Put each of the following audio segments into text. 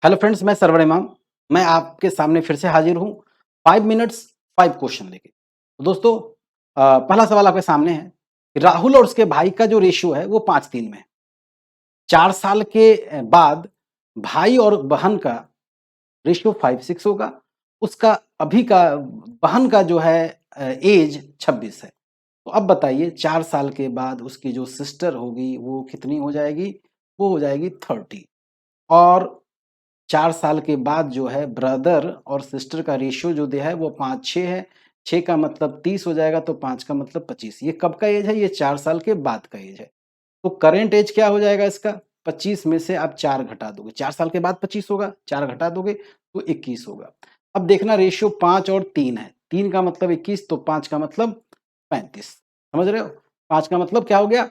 Hello friends, मैं server इमाम। मैं आपके सामने फिर से हाजिर हूँ 5 मिनट्स 5 क्वेश्चन लेके। तो दोस्तों, पहला सवाल आपके सामने है कि राहुल और उसके भाई का जो रेशियो है वो 5:3 में है। 4 साल के बाद भाई और बहन का रेशियो 5:6 होगा। उसका अभी का बहन का जो है एज 26 है। तो अब बताइए 4 साल के बाद उसकी जो सिस्टर होगी वो कितनी हो जाएगी? वो हो जाएगी 30। और 4 साल के बाद जो है ब्रदर और सिस्टर का रेशियो जो दिया है वो 5-6 है। 6 का मतलब 30 हो जाएगा, तो 5 का मतलब 25। ये कब का एज है? ये 4 साल के बाद का एज है। तो करंट एज क्या हो जाएगा इसका? 25 में से आप 4 घटा दोगे, 4 साल के बाद 25 होगा, 4 घटा दोगे तो 21 होगा। अब देखना रेशियो 5 और 3 है। 3 का मतलब 21, तो 5 का मतलब 35। समझ रहे हो? 5 का मतलब क्या हो गया?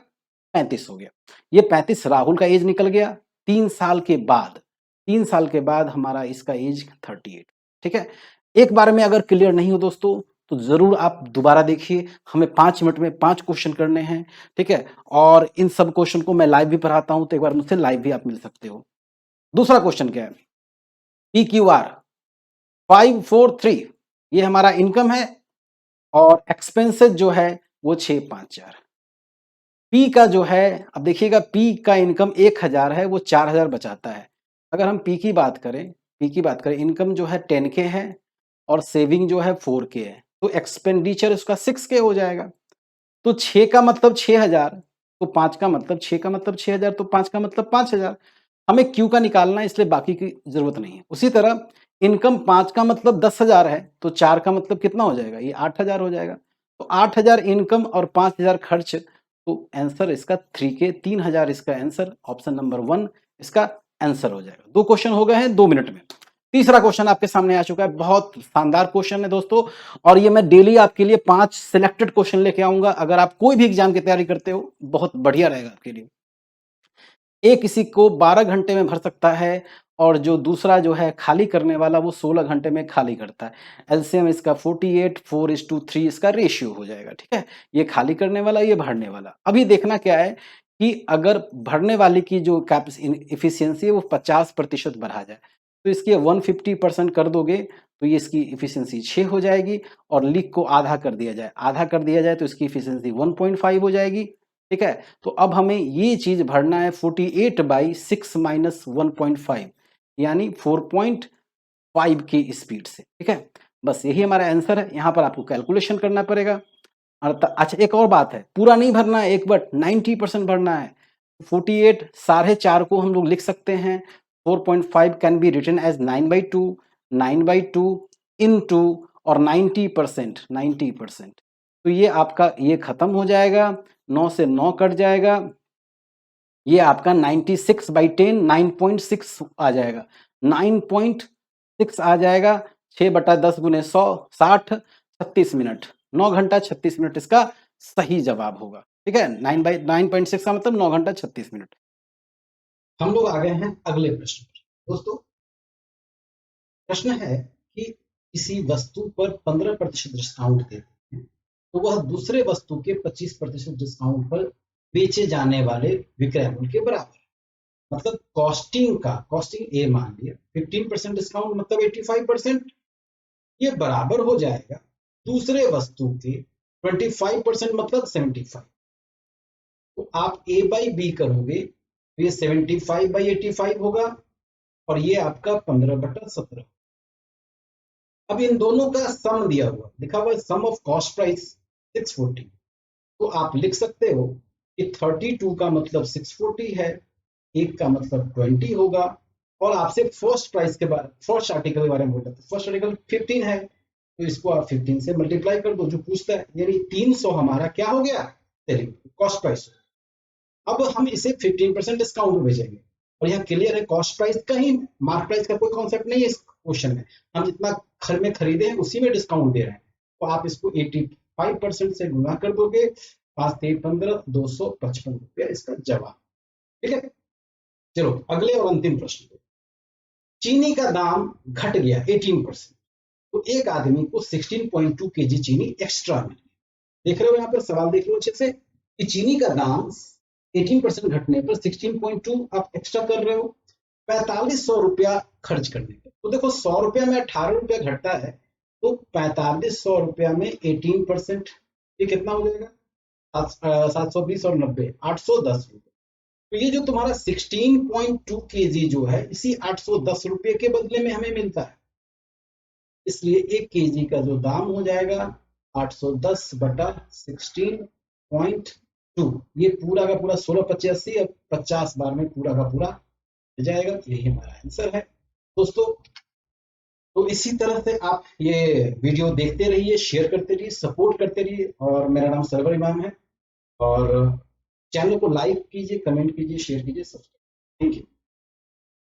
35 हो गया। ये 35 राहुल का एज निकल गया 3 साल के बाद। 3 साल के बाद हमारा इसका एज 38। ठीक है? एक बार में अगर क्लियर नहीं हो दोस्तों, तो ज़रूर आप दोबारा देखिए। हमें 5 मिनट में 5 क्वेश्चन करने हैं, ठीक है? और इन सब क्वेश्चन को मैं लाइव भी पढ़ाता हूँ, तो एक बार मुझसे लाइव भी आप मिल सकते हो। दूसरा क्वेश्चन क्या है? PQR 543, ये हमारा इनकम है और एक्सपेंसेस जो है वो 654। पी का जो है, अब देखिएगा पी का इनकम 1000 है, वो 4000 बचाता है। अगर हम पी की बात करें, इनकम जो है 10K है और सेविंग जो है 4K है, तो एक्सपेंडिचर उसका 6K हो जाएगा। तो 6 का मतलब 6000, तो 5 का मतलब 6 का मतलब 6000, तो 5 का मतलब 5000। हमें क्यू का निकालना है, इसलिए बाकी की जरूरत नहीं है। उसी तरह इनकम 5 का मतलब 10,000 है, तो 4 का मतलब कितना हो जाएगा? ये 8000 हो जाएगा। तो 8000 इनकम और 5000 खर्च, तो आंसर इसका 3K, 3000 इसका आंसर, ऑप्शन नंबर 1 इसका आंसर हो जाएगा। 2 क्वेश्चन हो गए हैं 2 मिनट में। तीसरा क्वेश्चन आपके सामने आ चुका है, बहुत शानदार क्वेश्चन है दोस्तों, और ये मैं डेली आपके लिए 5 सिलेक्टेड क्वेश्चन लेके आऊंगा। अगर आप कोई भी एग्जाम की तैयारी करते हो, बहुत बढ़िया रहेगा आपके लिए। एक किसी को 12 घंटे में भर सकता है, और जो दूसरा जो है खाली करने वाला, वो 16 घंटे में खाली करता है। एलसीएम इसका 48, 4:3 इसका रेशियो हो जाएगा। ठीक है? ये खाली करने वाला, ये भरने वाला। अभी देखना क्या है कि अगर भरने वाले की जो इफिशियंसी है वो 50% बढ़ा जाए, तो इसकी 150% कर दोगे, तो ये इसकी इफिशियंसी 6 हो जाएगी। और लीक को आधा कर दिया जाए, तो इसकी इफिशियंसी 1.5 हो जाएगी। ठीक है? तो अब हमें ये चीज भरना है 48/6 माइनस 1.5, यानी 4.5 की स्पीड से। ठीक है? बस यही हमारा आंसर है। यहाँ पर आपको कैलकुलेशन करना पड़ेगा। अच्छा, एक और बात है, पूरा नहीं भरना है, एक बट 90% भरना है। 48 4.5 को हम लोग लिख सकते हैं, 4.5 can be written as 9/2, 9/2 into, और 90%। तो ये आपका ये खत्म हो जाएगा, 9 से 9 कट जाएगा, ये आपका 96/10 9.6 आ जाएगा, 9.6 आ जाएगा। 6/10 गुने 100 60, 36 मिनट, 9 घंटा 36 मिनट इसका सही जवाब होगा। ठीक है? 9/9.6 का मतलब 9 घंटा 36 मिनट। हम लोग आ गए हैं अगले प्रश्न पर। दोस्तों, प्रश्न है कि किसी वस्तु पर 15% डिस्काउंट देते हैं, तो वह दूसरे वस्तु के 25% डिस्काउंट पर बेचे जाने वाले विक्रय मूल्य के बराबर। मतलब कॉस्टिंग ए मान लिया, 15% डिस्काउंट मतलब 85%, ये बराबर हो जाएगा दूसरे वस्तु के 25% मतलब 75। तो आप ए बाई बी करोगे तो ये 75/85 होगा, और ये आपका 15/17। अब इन दोनों का सम दिया हुआ, लिखा हुआ सम ऑफ कॉस्ट प्राइस 640। तो आप लिख सकते हो कि 32 का मतलब 640 है, एक का मतलब 20 होगा, और आपसे फर्स्ट आर्टिकल के बारे में बोला, फर्स्ट आर्टिकल 15 है, तो इसको आप 15 से मल्टीप्लाई कर दो जो पूछता है, यानी 300 हमारा क्या हो गया? Cost price. अब हम इसे 15% डिस्काउंट में भेजेंगे, और यहाँ क्लियर है कॉस्ट प्राइस, कहीं मार्क प्राइस का कोई कॉन्सेप्ट नहीं है इस क्वेश्चन में। हम जितना घर में खरीदे हैं उसी में डिस्काउंट दे रहे हैं, तो आप इसको 85% से गुना कर दोगे, 5 से 15, 255 रुपया इसका जवाब। ठीक है? चलो अगले और अंतिम प्रश्न पे। चीनी का दाम घट गया 18%, तो एक आदमी को 16.2 kg चीनी एक्स्ट्रा मिली। देख रहे हो यहाँ पर सवाल, देख लो अच्छे से कि चीनी का दाम 18% घटने पर 16.2 आप एक्स्ट्रा कर रहे हो, 4500 रुपया खर्च करने पे। तो देखो 100 रुपया में 18 रुपया घटता है, तो 4500 रुपया में 18%, ये कितना हो जाएगा? 720 और 90, 810 रुपये। तो ये जो तुम्हारा 16.2 केजी जो है, इसी 810 रुपये के बदले में हमें मिलता है। इसलिए 1 केजी का जो दाम हो जाएगा 810 बटा 16.2, ये पूरा का पूरा 16 और 50 बार में पूरा का पूरा हो जाएगा। यही हमारा आंसर है दोस्तों। तो इसी तरह से आप ये वीडियो देखते रहिए, शेयर करते रहिए, सपोर्ट करते रहिए। और मेरा नाम सरवर इमाम है, और चैनल को लाइक कीजिए, कमेंट कीजिए, शेयर कीजिए, सब्सक्राइब। Thank you.